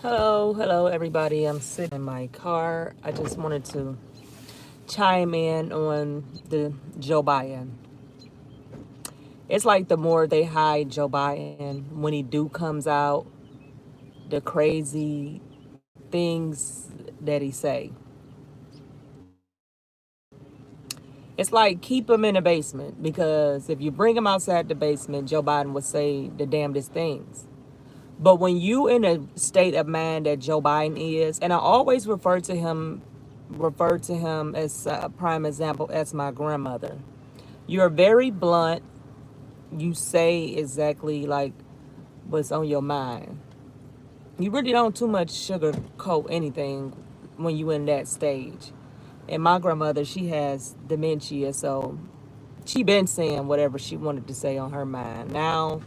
Hello everybody. I'm sitting in my car. I just wanted to chime in on the Joe Biden. It's like the more they hide Joe Biden, when he do comes out, the crazy things that he say. It's like keep him in the basement, because if you bring him outside the basement, Joe Biden would say the damnedest things. But when you in a state of mind that Joe Biden is, and I always refer to him as a prime example as my grandmother. You're very blunt. You say exactly like what's on your mind. You really don't too much sugarcoat anything when you in that stage. And my grandmother, she has dementia, so she been saying whatever she wanted to say on her mind. Now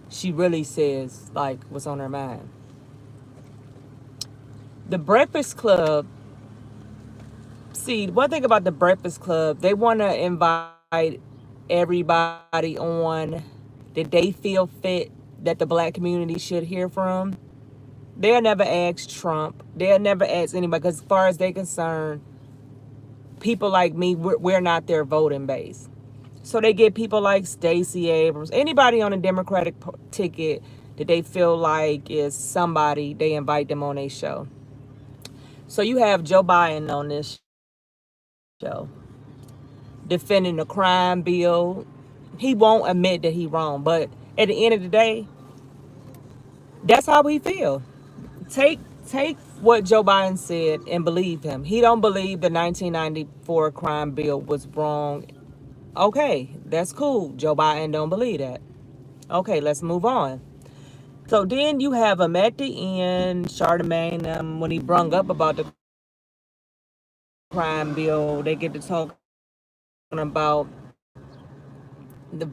she really says like what's on her mind. The Breakfast Club, see, one thing about the Breakfast Club, they want to invite everybody on that they feel fit that the black community should hear from. They'll never ask Trump. They'll never ask anybody, because as far as they're concerned, people like me, we're not their voting base. So they get people like Stacey Abrams, anybody on a Democratic ticket that they feel like is somebody, they invite them on their show. So you have Joe Biden on this show defending the crime bill. He won't admit that he wrong, but at the end of the day, that's how we feel. Take what Joe Biden said and believe him. He don't believe the 1994 crime bill was wrong. Okay, that's cool. Joe Biden don't believe that. Okay, let's move on. So then you have him at the end, Charlemagne, when he brung up about the crime bill, they get to talking about the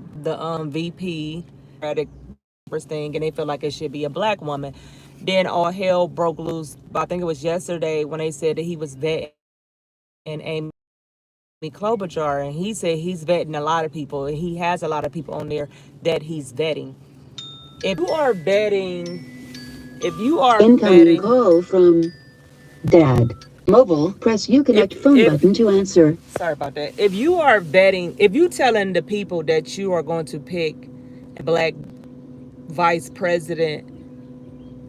VP thing, and they feel like it should be a black woman. Then all hell broke loose. I think it was yesterday when they said that he was vetting Amy Klobuchar, and he said he's vetting a lot of people, and he has a lot of people on there that he's vetting. If you are vetting, if you are Incoming vetting, call from Dad. Mobile, press U connect phone if button to answer. sorry about that. If you are vetting, if you telling the people that you are going to pick a black vice president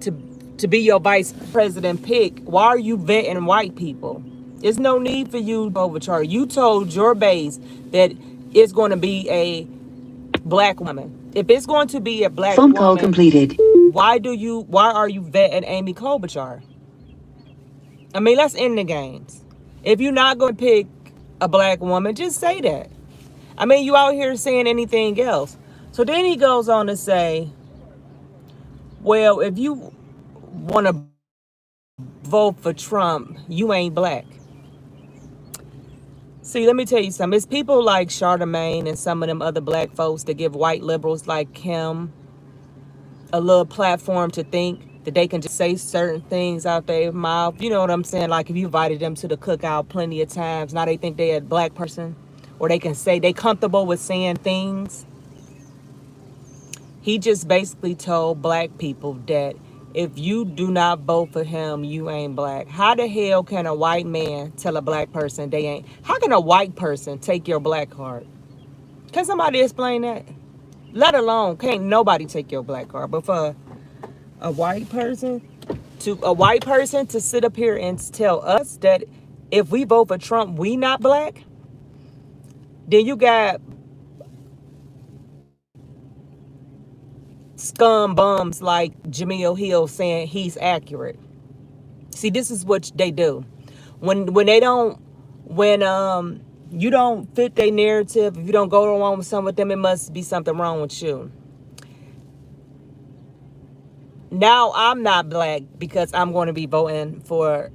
to to be your vice president pick, why are you vetting white people? There's no need for you to overcharge. You told your base that it's going to be a black woman. If it's going to be a black Phone call woman, completed. why are you vetting Amy Klobuchar? I mean, let's end the games. If you're not going to pick a black woman, just say that. I mean, you out here saying anything else. So then he goes on to say, well, if you want to vote for Trump, you ain't black. See, let me tell you something. It's people like Charlemagne and some of them other black folks that give white liberals like him a little platform to think that they can just say certain things out their mouth. You know what I'm saying? Like if you invited them to the cookout plenty of times, now they think they're a black person, or they can say they comfortable with saying things. He just basically told black people that if you do not vote for him, you ain't black. How the hell can a white man tell a black person they ain't? How can a white person take your black card? Can somebody explain that? Let alone, can't nobody take your black card. But for a white person, to sit up here and tell us that if we vote for Trump, we not black, then you got scum bums like Jamil Hill saying he's accurate. See, this is what they do. When they don't, when you don't fit their narrative, if you don't go along with something with them, it must be something wrong with you. Now I'm not black because I'm going to be voting for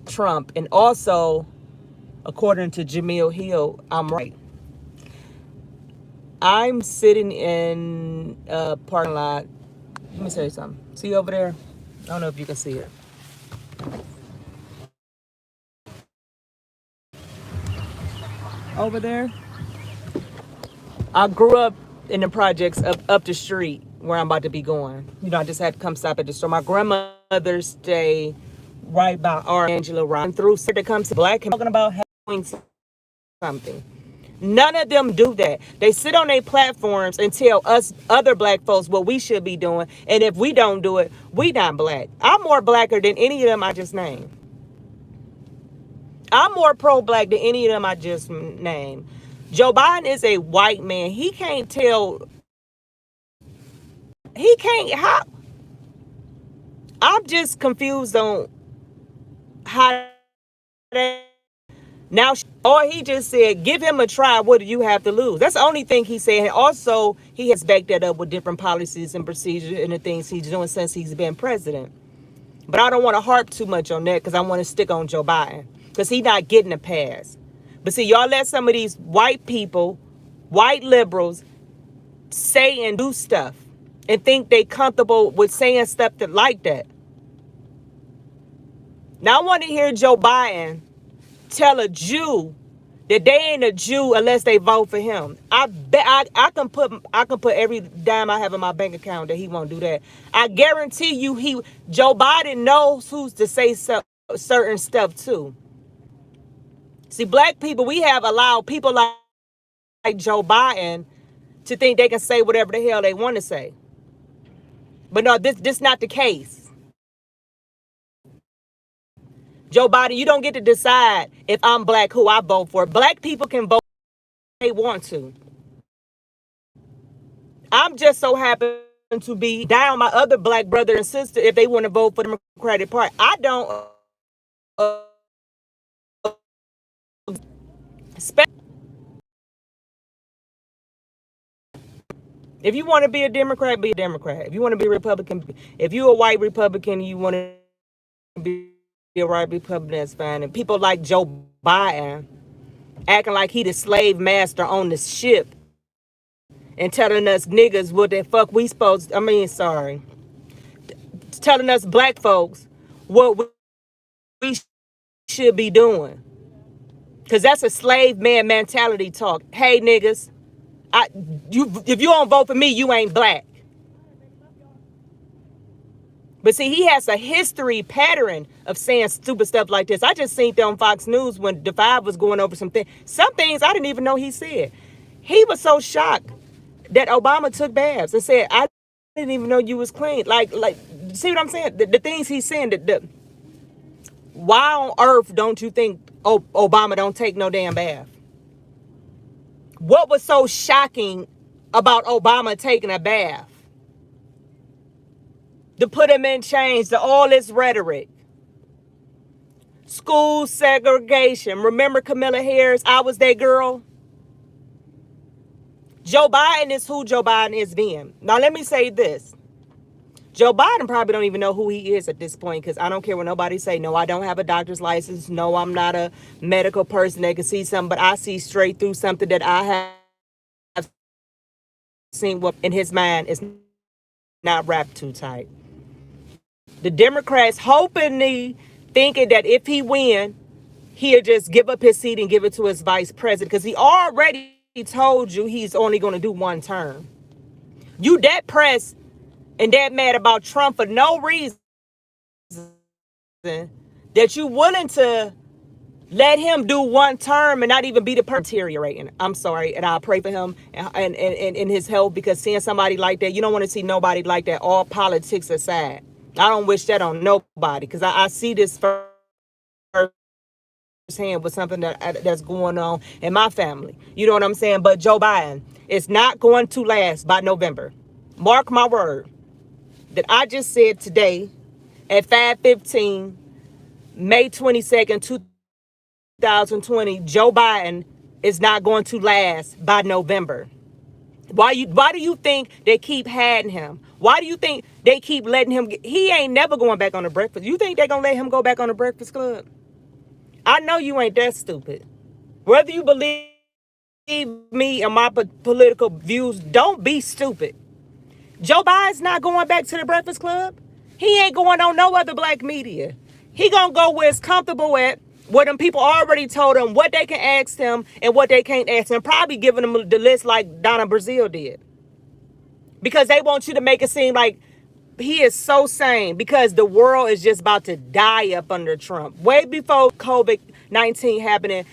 Trump. And also, according to Jamil Hill, I'm right. I'm sitting in a parking lot. Let me tell you something. See over there? I don't know if you can see it. Over there, I grew up in the projects up the street where I'm about to be going. You know, I just had to come stop at the store. My grandmother Mother's Day right by our Angela Ryan through that comes to black talking about having something. None of them do that. They sit on their platforms and tell us other black folks what we should be doing. And if we don't do it, we not black. I'm more blacker than any of them I just named. I'm more pro-black than any of them I just named. Joe Biden is a white man. He can't tell. He can't. How? I'm just confused on how they. Now, or he just said, give him a try. What do you have to lose? That's the only thing he said. And also, he has backed that up with different policies and procedures and the things he's doing since he's been president. But I don't want to harp too much on that because I want to stick on Joe Biden because he's not getting a pass. But see, y'all let some of these white people, white liberals, say and do stuff and think they comfortable with saying stuff that like that. Now, I want to hear Joe Biden tell a Jew that they ain't a Jew unless they vote for him. I bet I can put every dime I have in my bank account that he won't do that. I guarantee you Joe Biden knows who's to say certain stuff too. See, black people, we have allowed people like Joe Biden to think they can say whatever the hell they want to say. But no, this not the case. Joe Biden, you don't get to decide if I'm black who I vote for. Black people can vote if they want to. I'm just so happy to be down my other black brother and sister if they want to vote for the Democratic Party. I don't. If you want to be a Democrat, be a Democrat. If you want to be a Republican, if you're a white Republican, you want to be a white Republican, that's fine. And people like Joe Biden acting like he the slave master on the ship and telling us niggas what the fuck we supposed, telling us black folks what we should be doing. Because that's a slave man mentality talk. Hey, niggas, if you don't vote for me, you ain't black. But see, he has a history pattern of saying stupid stuff like this. I just seen that on Fox News when the Five was going over some things I didn't even know he said. He was so shocked that Obama took baths and said, I didn't even know you was clean. Like, see what I'm saying? The things he's saying, why on earth don't you think Obama don't take no damn bath? What was so shocking about Obama taking a bath? To put him in chains, to all this rhetoric. School segregation. Remember Camilla Harris? I was that girl. Joe Biden is who Joe Biden is being. Now, let me say this. Joe Biden probably don't even know who he is at this point because I don't care what nobody say. No, I don't have a doctor's license. No, I'm not a medical person that can see something, but I see straight through something that I have seen what in his mind is not wrapped too tight. The Democrats hopingly thinking that if he win, he'll just give up his seat and give it to his vice president because he already told you he's only going to do one term. You that pressed and that mad about Trump for no reason that you willing to let him do one term and not even be the person deteriorating. I'm sorry, and I'll pray for him and his health because seeing somebody like that, you don't want to see nobody like that, all politics aside. I don't wish that on nobody because I see this firsthand with something that's going on in my family. You know what I'm saying? But Joe Biden is not going to last by November. Mark my word that I just said today at 5:15, May 22nd, 2020, Joe Biden is not going to last by November. Why do you think they keep hiding him? Why do you think they keep letting him he ain't never going back on the Breakfast? You think they're going to let him go back on the Breakfast Club? I know you ain't that stupid. Whether you believe me and my political views, don't be stupid. Joe Biden's not going back to the Breakfast Club. He ain't going on no other black media. He gonna go where it's comfortable at, where them people already told him what they can ask him and what they can't ask him, probably giving them the list like Donna Brazile did. Because they want you to make it seem like He is so sane because the world is just about to die up under Trump. Way before COVID-19 happening,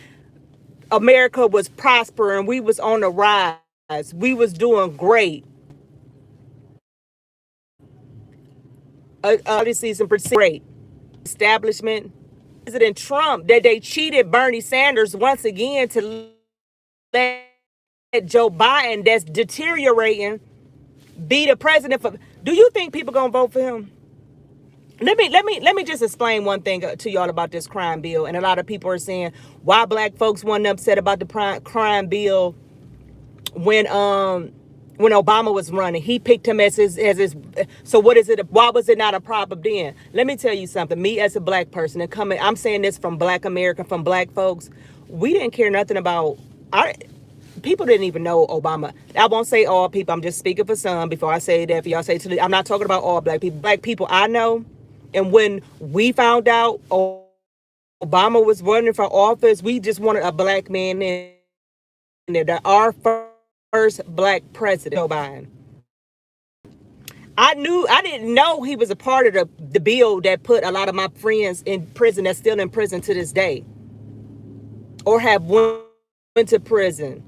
America was prospering. We was on the rise. We was doing great. Obviously, some great establishment. President Trump that they cheated Bernie Sanders once again to let Joe Biden, that's deteriorating, be the president for. Do you think people gonna vote for him? Let me just explain one thing to y'all about this crime bill. And a lot of people are saying why black folks weren't upset about the crime bill when Obama was running. He picked him as his. So what is it? Why was it not a problem then? Let me tell you something. Me as a black person, and coming, I'm saying this from Black America, from black folks. We didn't care nothing about. People didn't even know Obama. I won't say all people. I'm just speaking for some. Before I say that, for y'all say to, I'm not talking about all black people. Black people I know. And when we found out Obama was running for office, we just wanted a black man in there. Our first black president, Joe Biden. I didn't know he was a part of the bill that put a lot of my friends in prison, that's still in prison to this day, or have went to prison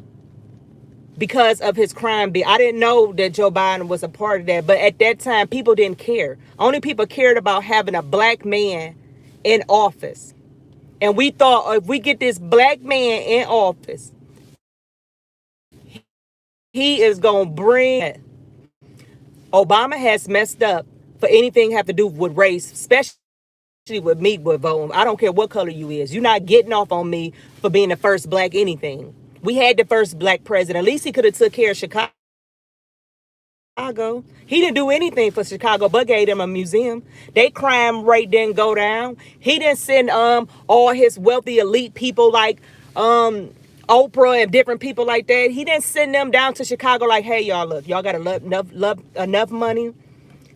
because of his crime bill. I didn't know that Joe Biden was a part of that, but at that time, people didn't care. Only people cared about having a black man in office. And we thought, if we get this black man in office, he is going to bring. Obama has messed up for anything have to do with race, especially with me with voting. I don't care what color you is. You're not getting off on me for being the first black anything. We had the first black president. At least he could have took care of Chicago. He didn't do anything for Chicago but gave them a museum. They crime rate didn't go down. He didn't send all his wealthy elite people like Oprah and different people like that. He didn't send them down to Chicago like, hey, y'all, look, y'all got enough money.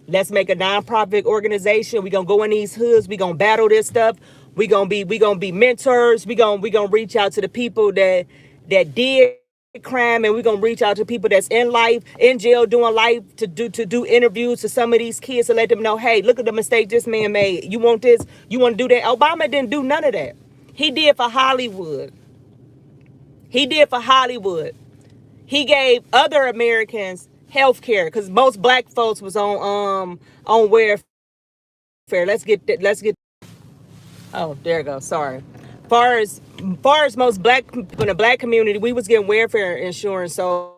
Let's make a nonprofit organization. We gonna go in these hoods. We gonna battle this stuff. We gonna be mentors. We gonna reach out to the people that did crime, and we gonna reach out to people that's in life, in jail, doing life, to do interviews to some of these kids to let them know, hey, look at the mistake this man made. You want this? You want to do that? Obama didn't do none of that. He did for Hollywood. He gave other Americans health care because most black folks was on welfare. Let's get. Oh, there you go. Sorry. Far as most black people in the black community, we was getting welfare insurance, so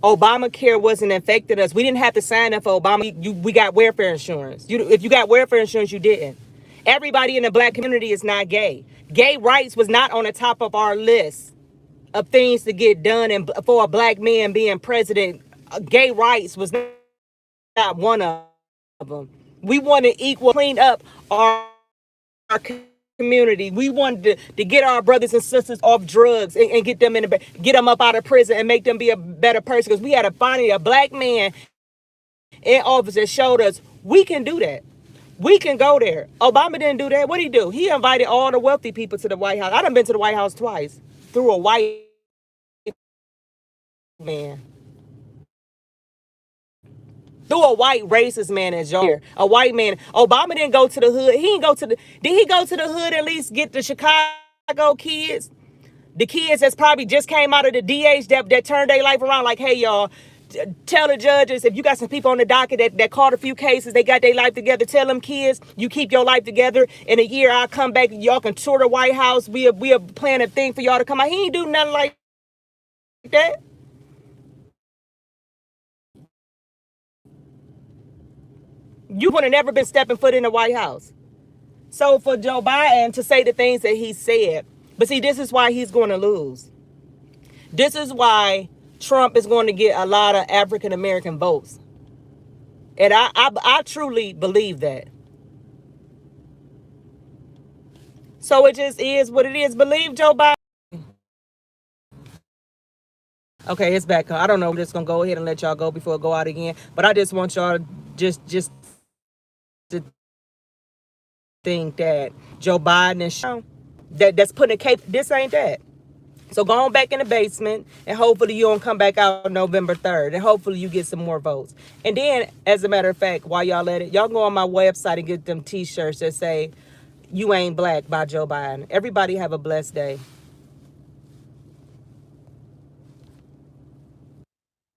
Obamacare wasn't affected us. We didn't have to sign up for Obama. We got welfare insurance. If you got welfare insurance, you didn't. Everybody in the black community is not gay. Gay rights was not on the top of our list of things to get done, and for a black man being president, gay rights was not one of them. We want to clean up our community. We wanted to get our brothers and sisters off drugs and get them get them up out of prison and make them be a better person. Because we had finally a black man in office that showed us we can do that. We can go there. Obama didn't do that. What did he do? He invited all the wealthy people to the White House. I done been to the White House twice through a white man. Through a white racist man as y'all. A white man. Obama didn't go to the hood. He didn't go to the. Did he go to the hood at least get the Chicago kids? The kids that's probably just came out of the DH that turned their life around. Like, hey, y'all, tell the judges, if you got some people on the docket that caught a few cases, they got their life together. Tell them kids, you keep your life together. In a year, I'll come back and y'all can tour the White House. We are planning a thing for y'all to come out. He ain't do nothing like that. You would have never been stepping foot in the White House. So for Joe Biden to say the things that he said, but see, this is why he's going to lose. This is why Trump is going to get a lot of African American votes. And I truly believe that. So it just is what it is. Believe Joe Biden. Okay, it's back. I don't know. I'm just going to go ahead and let y'all go before I go out again. But I just want y'all just to think that Joe Biden is that's putting a cape. This ain't that. So go on back in the basement, and hopefully you don't come back out November 3rd, and hopefully you get some more votes. And then, as a matter of fact, while y'all at it, y'all go on my website and get them T-shirts that say "You Ain't Black" by Joe Biden. Everybody have a blessed day.